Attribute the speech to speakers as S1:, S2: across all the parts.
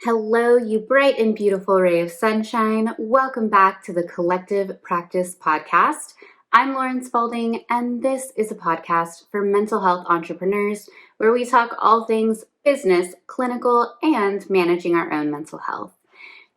S1: Hello, you bright and beautiful ray of sunshine. Welcome back to the Collective Practice Podcast. I'm Lauren Spalding, and this is a podcast for mental health entrepreneurs where we talk all things business, clinical, and managing our own mental health.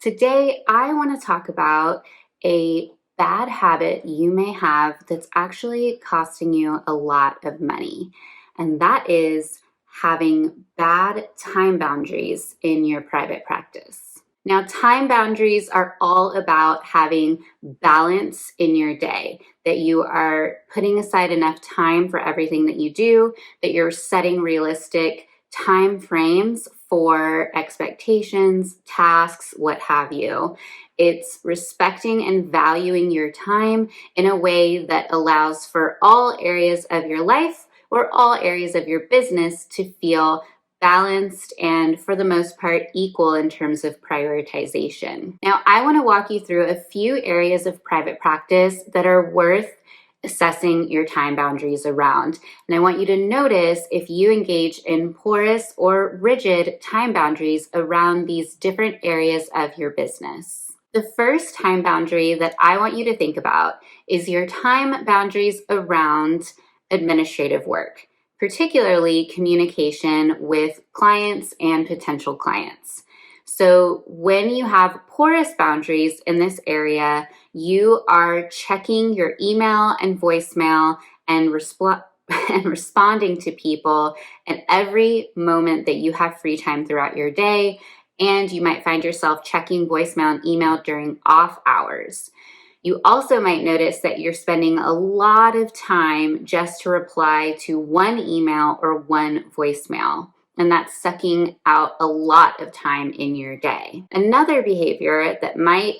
S1: Today, I want to talk about a bad habit you may have that's actually costing you a lot of money, and that is having bad time boundaries in your private practice. Now, time boundaries are all about having balance in your day, that you are putting aside enough time for everything that you do, that you're setting realistic time frames for expectations, tasks, what have you. It's respecting and valuing your time in a way that allows for all areas of your life or all areas of your business to feel balanced and, for the most part, equal in terms of prioritization. Now, I want to walk you through a few areas of private practice that are worth assessing your time boundaries around. And I want you to notice if you engage in porous or rigid time boundaries around these different areas of your business. The first time boundary that I want you to think about is your time boundaries around administrative work, particularly communication with clients and potential clients. So when you have porous boundaries in this area, you are checking your email and voicemail and responding to people at every moment that you have free time throughout your day. And you might find yourself checking voicemail and email during off hours. You also might notice that you're spending a lot of time just to reply to one email or one voicemail, and that's sucking out a lot of time in your day. Another behavior that might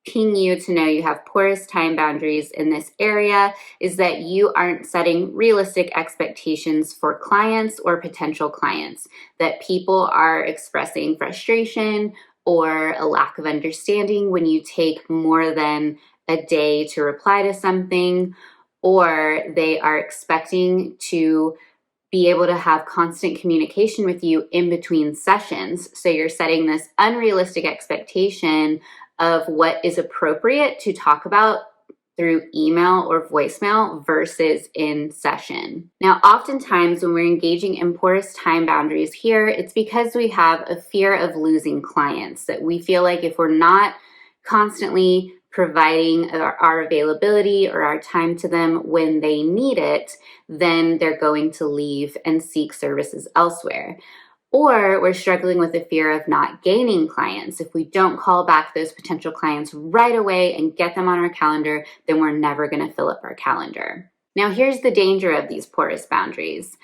S1: ping you to know you have porous time boundaries in this area is that you aren't setting realistic expectations for clients or potential clients, that people are expressing frustration or a lack of understanding when you take more than a day to reply to something, or they are expecting to be able to have constant communication with you in between sessions. So you're setting this unrealistic expectation of what is appropriate to talk about through email or voicemail versus in session. Now, oftentimes when we're engaging in porous time boundaries here, it's because we have a fear of losing clients, that we feel like if we're not constantly providing our availability or our time to them when they need it, then they're going to leave and seek services elsewhere. Or we're struggling with the fear of not gaining clients. If we don't call back those potential clients right away and get them on our calendar, then we're never going to fill up our calendar. Now, here's the danger of these porous boundaries.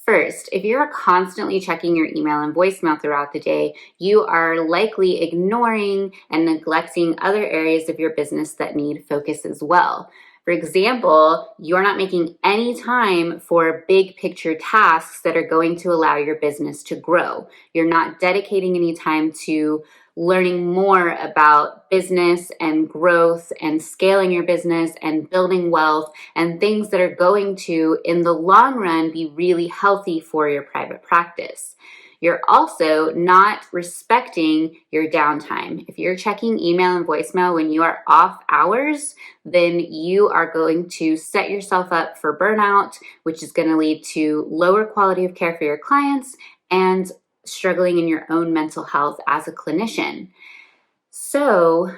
S1: First, if you're constantly checking your email and voicemail throughout the day, you are likely ignoring and neglecting other areas of your business that need focus as well. For example, you're not making any time for big picture tasks that are going to allow your business to grow. You're not dedicating any time to learning more about business and growth and scaling your business and building wealth and things that are going to, in the long run, be really healthy for your private practice. You're also not respecting your downtime. If you're checking email and voicemail when you are off hours, then you are going to set yourself up for burnout, which is going to lead to lower quality of care for your clients and struggling in your own mental health as a clinician. So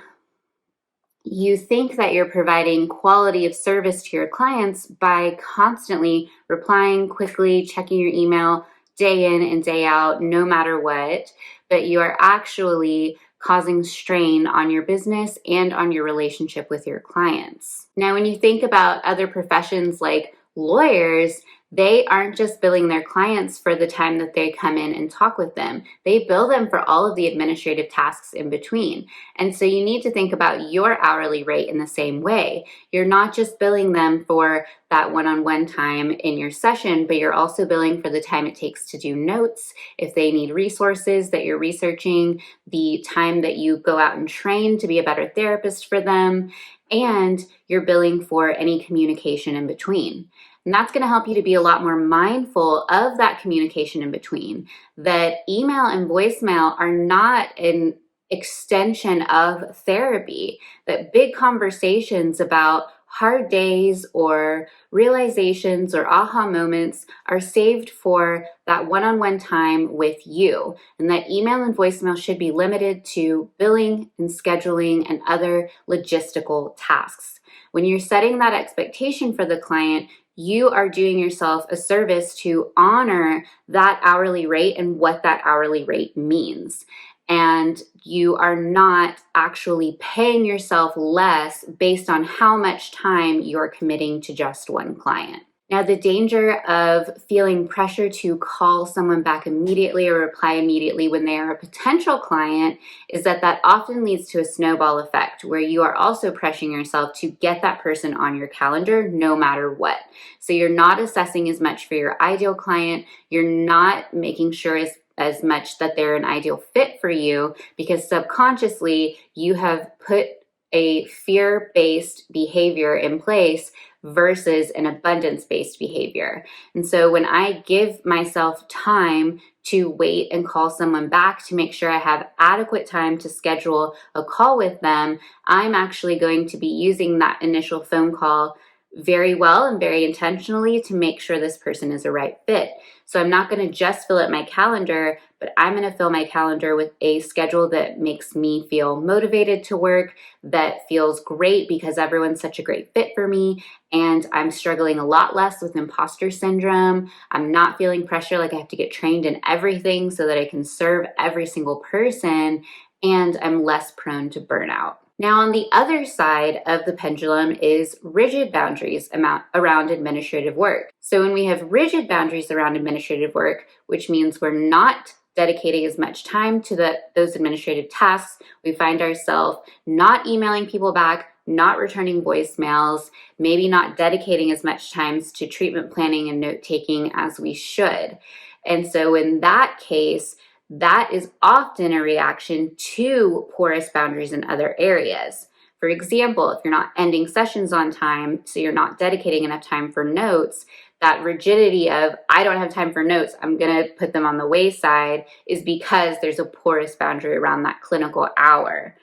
S1: you think that you're providing quality of service to your clients by constantly replying quickly, checking your email day in and day out, no matter what, but you are actually causing strain on your business and on your relationship with your clients. Now, when you think about other professions like lawyers, they aren't just billing their clients for the time that they come in and talk with them. They bill them for all of the administrative tasks in between. And so you need to think about your hourly rate in the same way. You're not just billing them for that one-on-one time in your session, but you're also billing for the time it takes to do notes, if they need resources that you're researching, the time that you go out and train to be a better therapist for them, and you're billing for any communication in between. And that's going to help you to be a lot more mindful of that communication in between, that email and voicemail are not an extension of therapy, that big conversations about hard days or realizations or aha moments are saved for that one-on-one time with you. And that email and voicemail should be limited to billing and scheduling and other logistical tasks. When you're setting that expectation for the client, you are doing yourself a service to honor that hourly rate and what that hourly rate means. And you are not actually paying yourself less based on how much time you're committing to just one client. Now, the danger of feeling pressure to call someone back immediately or reply immediately when they are a potential client is that often leads to a snowball effect where you are also pressuring yourself to get that person on your calendar no matter what. So you're not assessing as much for your ideal client. You're not making sure as much that they're an ideal fit for you because subconsciously you have put a fear-based behavior in place versus an abundance-based behavior. And so when I give myself time to wait and call someone back to make sure I have adequate time to schedule a call with them, I'm actually going to be using that initial phone call very well and very intentionally to make sure this person is a right fit. So I'm not going to just fill up my calendar, but I'm going to fill my calendar with a schedule that makes me feel motivated to work, that feels great because everyone's such a great fit for me, and I'm struggling a lot less with imposter syndrome. I'm not feeling pressure like I have to get trained in everything so that I can serve every single person, and I'm less prone to burnout. Now, on the other side of the pendulum is rigid boundaries around administrative work. So when we have rigid boundaries around administrative work, which means we're not dedicating as much time to those administrative tasks, we find ourselves not emailing people back, not returning voicemails, maybe not dedicating as much time to treatment planning and note-taking as we should. And so in that case, that is often a reaction to porous boundaries in other areas. For example, if you're not ending sessions on time, so you're not dedicating enough time for notes, that rigidity of, I don't have time for notes, I'm going to put them on the wayside, is because there's a porous boundary around that clinical hour.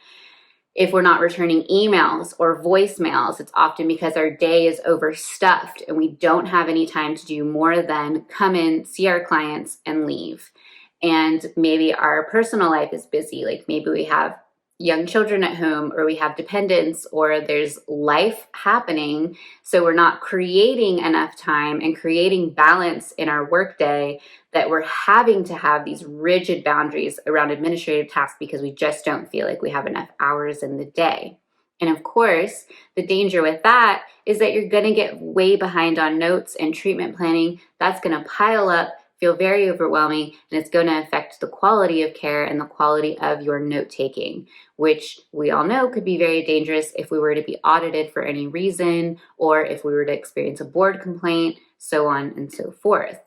S1: If we're not returning emails or voicemails, it's often because our day is overstuffed and we don't have any time to do more than come in, see our clients, and leave. And maybe our personal life is busy, like maybe we have young children at home, or we have dependents, or there's life happening. So we're not creating enough time and creating balance in our workday, that we're having to have these rigid boundaries around administrative tasks because we just don't feel like we have enough hours in the day. And of course, the danger with that is that you're going to get way behind on notes and treatment planning. That's going to pile up, feel very overwhelming, and it's going to affect the quality of care and the quality of your note-taking, which we all know could be very dangerous if we were to be audited for any reason, or if we were to experience a board complaint, so on and so forth.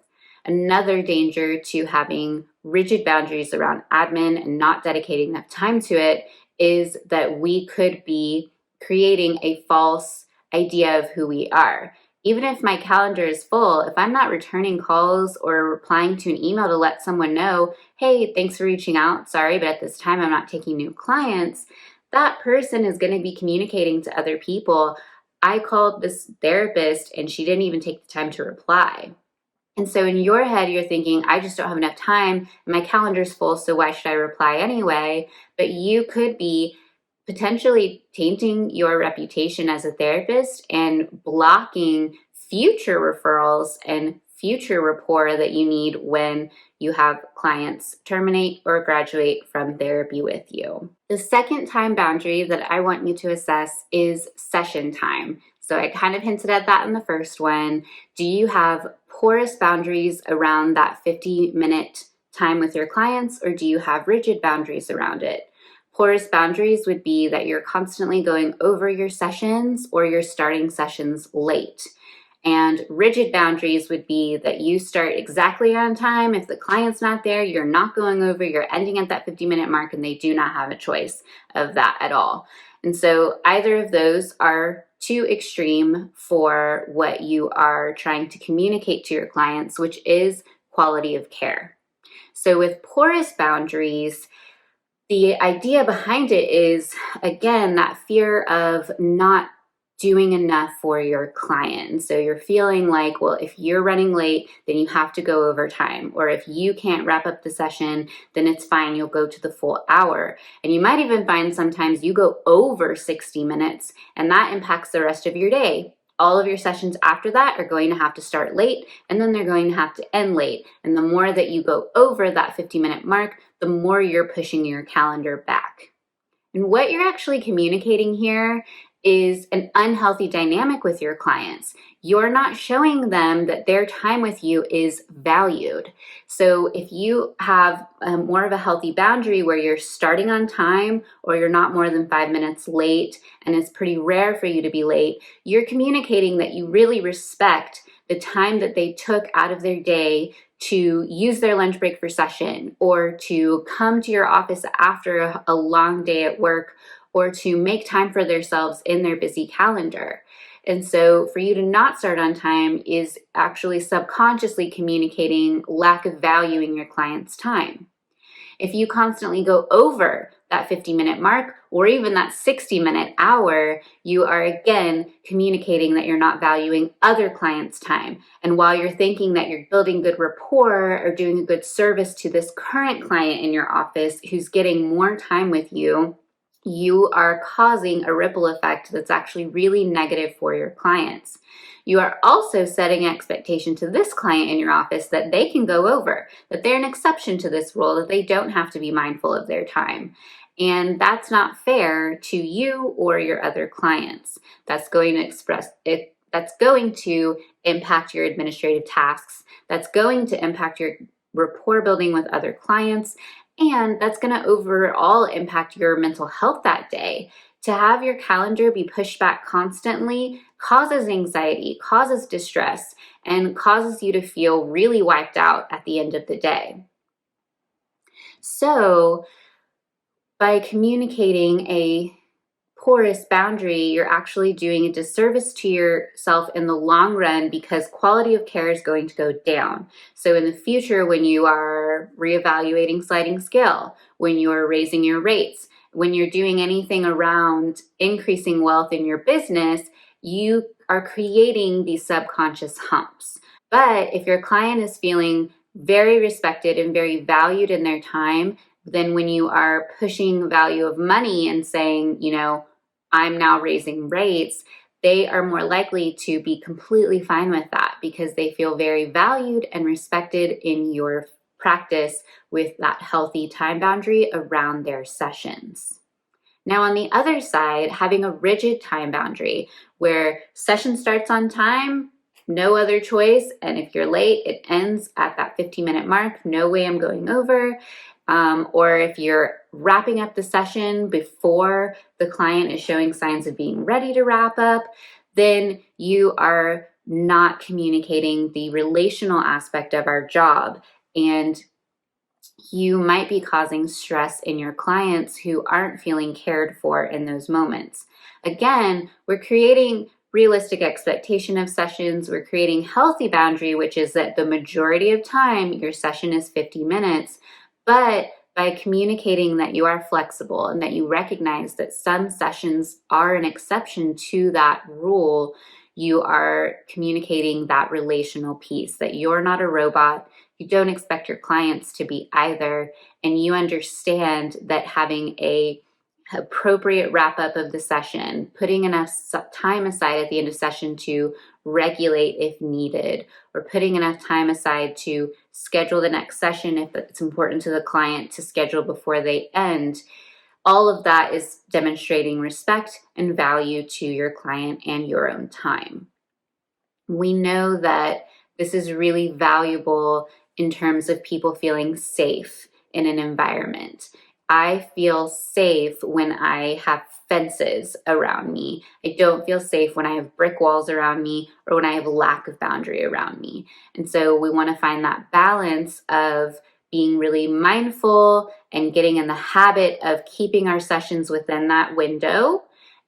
S1: Another danger to having rigid boundaries around admin and not dedicating enough time to it is that we could be creating a false idea of who we are. Even if my calendar is full, if I'm not returning calls or replying to an email to let someone know, hey, thanks for reaching out, sorry, but at this time I'm not taking new clients, that person is going to be communicating to other people, I called this therapist and she didn't even take the time to reply. And so in your head, you're thinking, I just don't have enough time, and my calendar's full, so why should I reply anyway? But you could be potentially tainting your reputation as a therapist and blocking future referrals and future rapport that you need when you have clients terminate or graduate from therapy with you. The second time boundary that I want you to assess is session time. So I kind of hinted at that in the first one. Do you have porous boundaries around that 50-minute time with your clients, or do you have rigid boundaries around it? Porous boundaries would be that you're constantly going over your sessions or you're starting sessions late. And rigid boundaries would be that you start exactly on time. If the client's not there, you're not going over, you're ending at that 50-minute mark, and they do not have a choice of that at all. And so either of those are too extreme for what you are trying to communicate to your clients, which is quality of care. So with porous boundaries, the idea behind it is, again, that fear of not doing enough for your client. And so you're feeling like, well, if you're running late, then you have to go over time. Or if you can't wrap up the session, then it's fine. You'll go to the full hour. And you might even find sometimes you go over 60 minutes, and that impacts the rest of your day. All of your sessions after that are going to have to start late, and then they're going to have to end late. And the more that you go over that 50-minute mark, the more you're pushing your calendar back. And what you're actually communicating here is an unhealthy dynamic with your clients. You're not showing them that their time with you is valued. So if you have more of a healthy boundary where you're starting on time, or you're not more than 5 minutes late, and it's pretty rare for you to be late, you're communicating that you really respect the time that they took out of their day to use their lunch break for session, or to come to your office after a long day at work, or to make time for themselves in their busy calendar. And so for you to not start on time is actually subconsciously communicating lack of value in your client's time. If you constantly go over that 50-minute mark, or even that 60-minute hour, you are again communicating that you're not valuing other clients' time. And while you're thinking that you're building good rapport or doing a good service to this current client in your office who's getting more time with you, you are causing a ripple effect that's actually really negative for your clients. You are also setting expectation to this client in your office that they can go over, that they're an exception to this rule, that they don't have to be mindful of their time. And that's not fair to you or your other clients. That's going to impact your administrative tasks. That's going to impact your rapport building with other clients. And that's going to overall impact your mental health that day. To have your calendar be pushed back constantly causes anxiety, causes distress, and causes you to feel really wiped out at the end of the day. So, by communicating a porous boundary, you're actually doing a disservice to yourself in the long run, because quality of care is going to go down. So in the future, when you are reevaluating sliding scale, when you're raising your rates, when you're doing anything around increasing wealth in your business, you are creating these subconscious humps. But if your client is feeling very respected and very valued in their time, then when you are pushing value of money and saying, I'm now raising rates, they are more likely to be completely fine with that, because they feel very valued and respected in your practice with that healthy time boundary around their sessions. Now, on the other side, having a rigid time boundary where session starts on time, no other choice, and if you're late, it ends at that 50-minute mark, no way I'm going over. Or if you're wrapping up the session before the client is showing signs of being ready to wrap up, then you are not communicating the relational aspect of our job. And you might be causing stress in your clients who aren't feeling cared for in those moments. Again, we're creating realistic expectation of sessions. We're creating healthy boundary, which is that the majority of time your session is 50 minutes. But by communicating that you are flexible and that you recognize that some sessions are an exception to that rule, you are communicating that relational piece, that you're not a robot. You don't expect your clients to be either. And you understand that having a appropriate wrap up of the session, putting enough time aside at the end of session to regulate if needed, or putting enough time aside to schedule the next session if it's important to the client to schedule before they end. All of that is demonstrating respect and value to your client and your own time. We know that this is really valuable in terms of people feeling safe in an environment. I feel safe when I have fences around me. I don't feel safe when I have brick walls around me, or when I have a lack of boundary around me. And so we want to find that balance of being really mindful and getting in the habit of keeping our sessions within that window,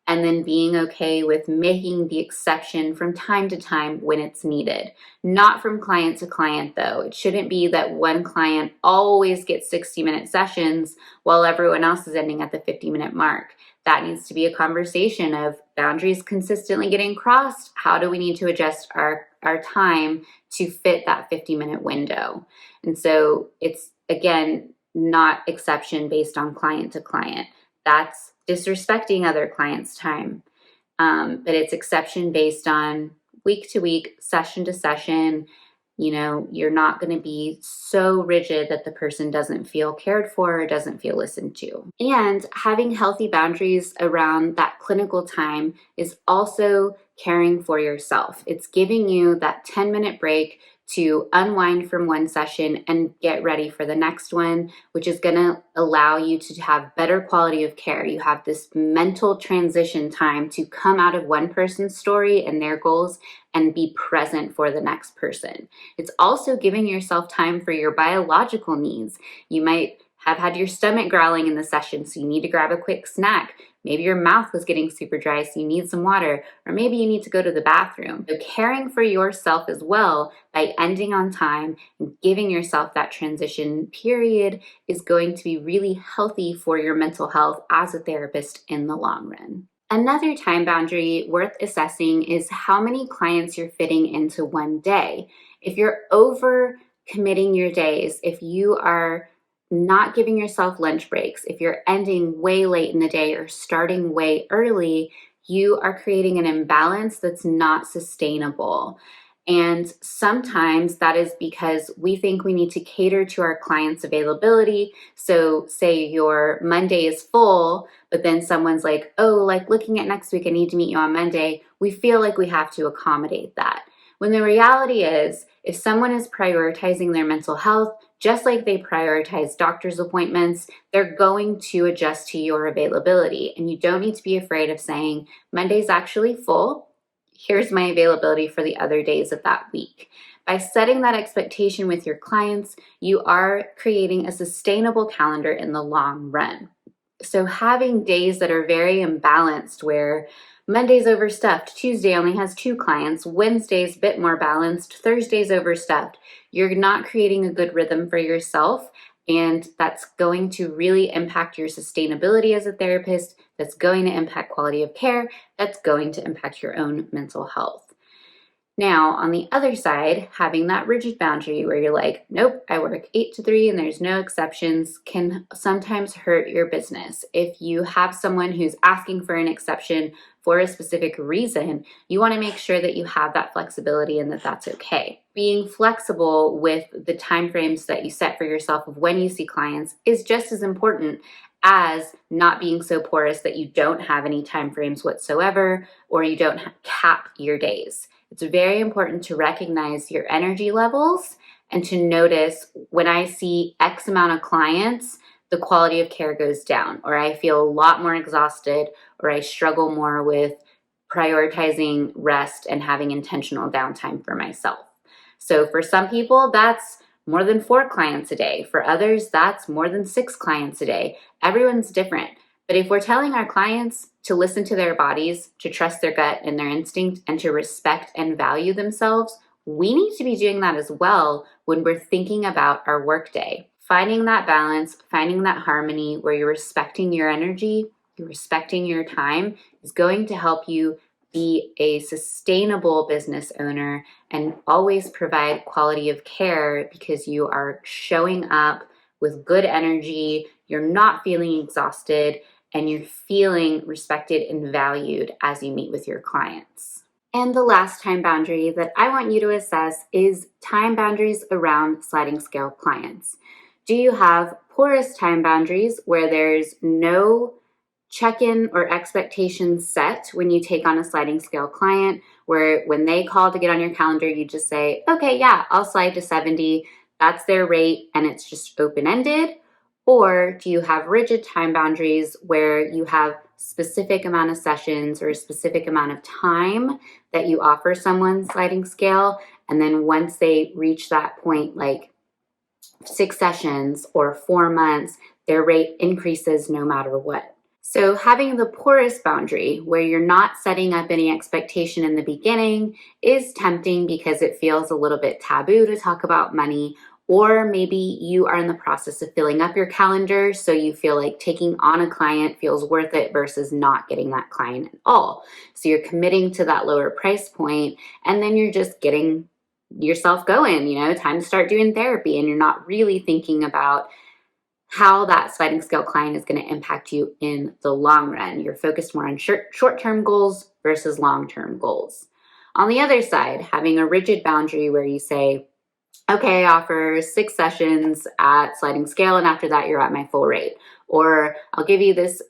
S1: and then being okay with making the exception from time to time when it's needed. Not from client to client, though. It shouldn't be that one client always gets 60-minute sessions while everyone else is ending at the 50-minute mark. That needs to be a conversation of boundaries consistently getting crossed. How do we need to adjust our time to fit that 50-minute window? And so it's, again, not exception based on client to client. That's disrespecting other clients' time. But it's exception based on week to week, session to session. You're not going to be so rigid that the person doesn't feel cared for or doesn't feel listened to. And having healthy boundaries around that clinical time is also caring for yourself. It's giving you that 10-minute break to unwind from one session and get ready for the next one, which is going to allow you to have better quality of care. You have this mental transition time to come out of one person's story and their goals and be present for the next person. It's also giving yourself time for your biological needs. You might have had your stomach growling in the session, so you need to grab a quick snack. Maybe your mouth was getting super dry, so you need some water, or maybe you need to go to the bathroom. So caring for yourself as well by ending on time and giving yourself that transition period is going to be really healthy for your mental health as a therapist in the long run. Another time boundary worth assessing is how many clients you're fitting into one day. If you're over committing your days, if you are not giving yourself lunch breaks, if you're ending way late in the day or starting way early, you are creating an imbalance that's not sustainable. And sometimes that is because we think we need to cater to our clients' availability. So say your Monday is full, but then someone's like, oh, like looking at next week, I need to meet you on Monday. We feel like we have to accommodate that. When the reality is, if someone is prioritizing their mental health, just like they prioritize doctor's appointments, they're going to adjust to your availability. And you don't need to be afraid of saying, Monday's actually full. Here's my availability for the other days of that week. By setting that expectation with your clients, you are creating a sustainable calendar in the long run. So having days that are very imbalanced where Monday's overstuffed, Tuesday only has 2 clients, Wednesday's a bit more balanced, Thursday's overstuffed, you're not creating a good rhythm for yourself. And that's going to really impact your sustainability as a therapist. That's going to impact quality of care. That's going to impact your own mental health. Now, on the other side, having that rigid boundary where you're like, nope, I work 8 to 3 and there's no exceptions can sometimes hurt your business. If you have someone who's asking for an exception for a specific reason, you want to make sure that you have that flexibility and that that's okay. Being flexible with the timeframes that you set for yourself of when you see clients is just as important as not being so porous that you don't have any timeframes whatsoever or you don't cap your days. It's very important to recognize your energy levels and to notice when I see X amount of clients, the quality of care goes down, or I feel a lot more exhausted, or I struggle more with prioritizing rest and having intentional downtime for myself. So for some people, that's more than 4 clients a day. For others, that's more than 6 clients a day. Everyone's different. But if we're telling our clients to listen to their bodies, to trust their gut and their instinct, and to respect and value themselves, we need to be doing that as well when we're thinking about our workday. Finding that balance, finding that harmony where you're respecting your energy, you're respecting your time is going to help you be a sustainable business owner and always provide quality of care because you are showing up with good energy, you're not feeling exhausted, and you're feeling respected and valued as you meet with your clients. And the last time boundary that I want you to assess is time boundaries around sliding scale clients. Do you have porous time boundaries where there's no check-in or expectations set when you take on a sliding scale client, where when they call to get on your calendar, you just say, okay, yeah, I'll slide to 70. That's their rate and it's just open-ended? Or do you have rigid time boundaries where you have specific amount of sessions or a specific amount of time that you offer someone sliding scale, and then once they reach that point, like 6 sessions or 4 months, their rate increases no matter what? So having the porous boundary where you're not setting up any expectation in the beginning is tempting because it feels a little bit taboo to talk about money, or maybe you are in the process of filling up your calendar, so you feel like taking on a client feels worth it versus not getting that client at all. So you're committing to that lower price point, and then you're just getting yourself going, time to start doing therapy, and you're not really thinking about how that sliding scale client is going to impact you in the long run. You're focused more on short-term goals versus long-term goals. On the other side, having a rigid boundary where you say, okay, I offer 6 sessions at sliding scale, and after that, you're at my full rate. Or I'll give you this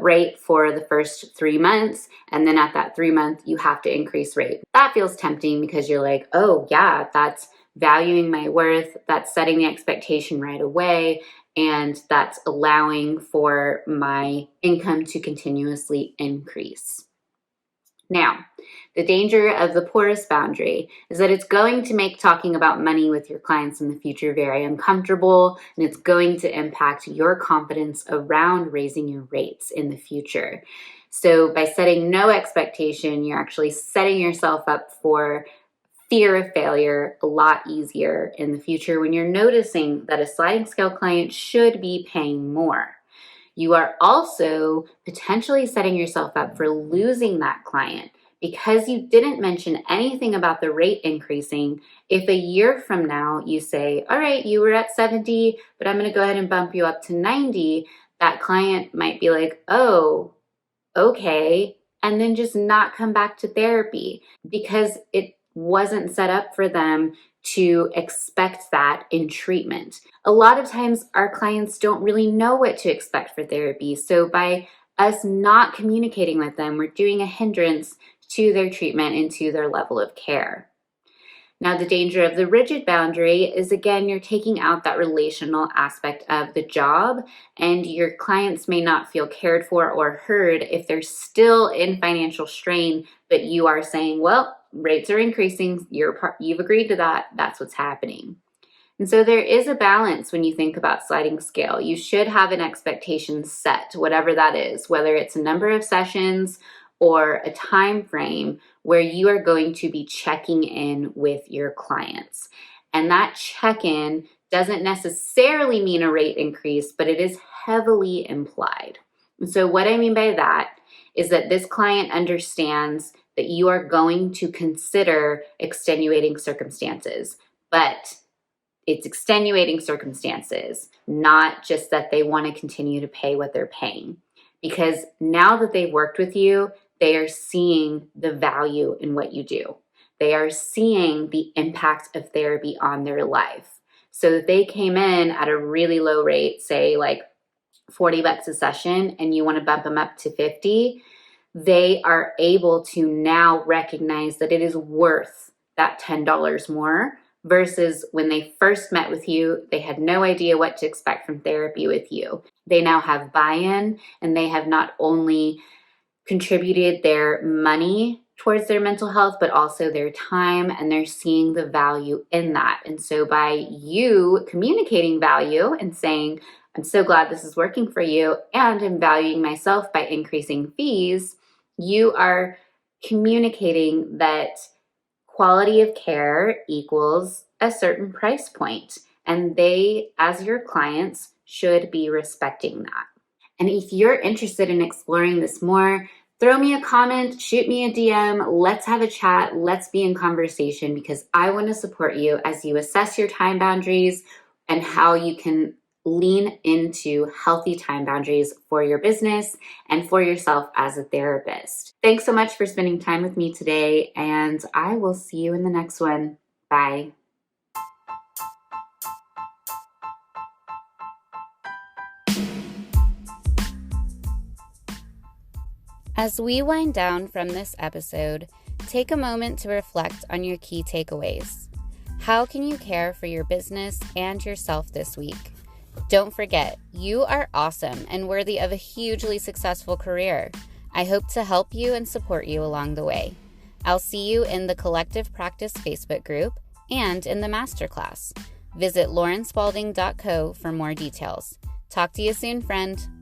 S1: rate for the first 3 months, and then at that 3-month, you have to increase rate. That feels tempting because you're like, oh yeah, that's valuing my worth, that's setting the expectation right away, and that's allowing for my income to continuously increase. Now, the danger of the porous boundary is that it's going to make talking about money with your clients in the future very uncomfortable, and it's going to impact your confidence around raising your rates in the future. So by setting no expectation, you're actually setting yourself up for fear of failure a lot easier in the future when you're noticing that a sliding scale client should be paying more. You are also potentially setting yourself up for losing that client because you didn't mention anything about the rate increasing. If a year from now you say, all right, you were at 70, but I'm going to go ahead and bump you up to 90, that client might be like, oh, okay, and then just not come back to therapy because it wasn't set up for them to expect that in treatment. A lot of times our clients don't really know what to expect for therapy. So by us not communicating with them, we're doing a hindrance to their treatment and to their level of care. Now, the danger of the rigid boundary is, again, you're taking out that relational aspect of the job, and your clients may not feel cared for or heard if they're still in financial strain, but you are saying, well, rates are increasing, you've agreed to that, that's what's happening. And so there is a balance when you think about sliding scale. You should have an expectation set, whatever that is, whether it's a number of sessions or a time frame where you are going to be checking in with your clients. And that check-in doesn't necessarily mean a rate increase, but it is heavily implied. And so what I mean by that is that this client understands that you are going to consider extenuating circumstances, but it's extenuating circumstances, not just that they want to continue to pay what they're paying. Because now that they've worked with you, they are seeing the value in what you do. They are seeing the impact of therapy on their life. So if they came in at a really low rate, say like $40 a session, and you want to bump them up to 50, they are able to now recognize that it is worth that $10 more versus when they first met with you, they had no idea what to expect from therapy with you. They now have buy-in, and they have not only contributed their money towards their mental health, but also their time, and they're seeing the value in that. And so by you communicating value and saying, I'm so glad this is working for you, and I'm valuing myself by increasing fees, you are communicating that quality of care equals a certain price point, and they, as your clients, should be respecting that. And if you're interested in exploring this more, throw me a comment, shoot me a DM, let's have a chat, let's be in conversation, because I want to support you as you assess your time boundaries and how you can lean into healthy time boundaries for your business and for yourself as a therapist. Thanks so much for spending time with me today, and I will see you in the next one. Bye. As we wind down from this episode, take a moment to reflect on your key takeaways. How can you care for your business and yourself this week? Don't forget, you are awesome and worthy of a hugely successful career. I hope to help you and support you along the way. I'll see you in the Collective Practice Facebook group and in the masterclass. Visit laurenspalding.co for more details. Talk to you soon, friend.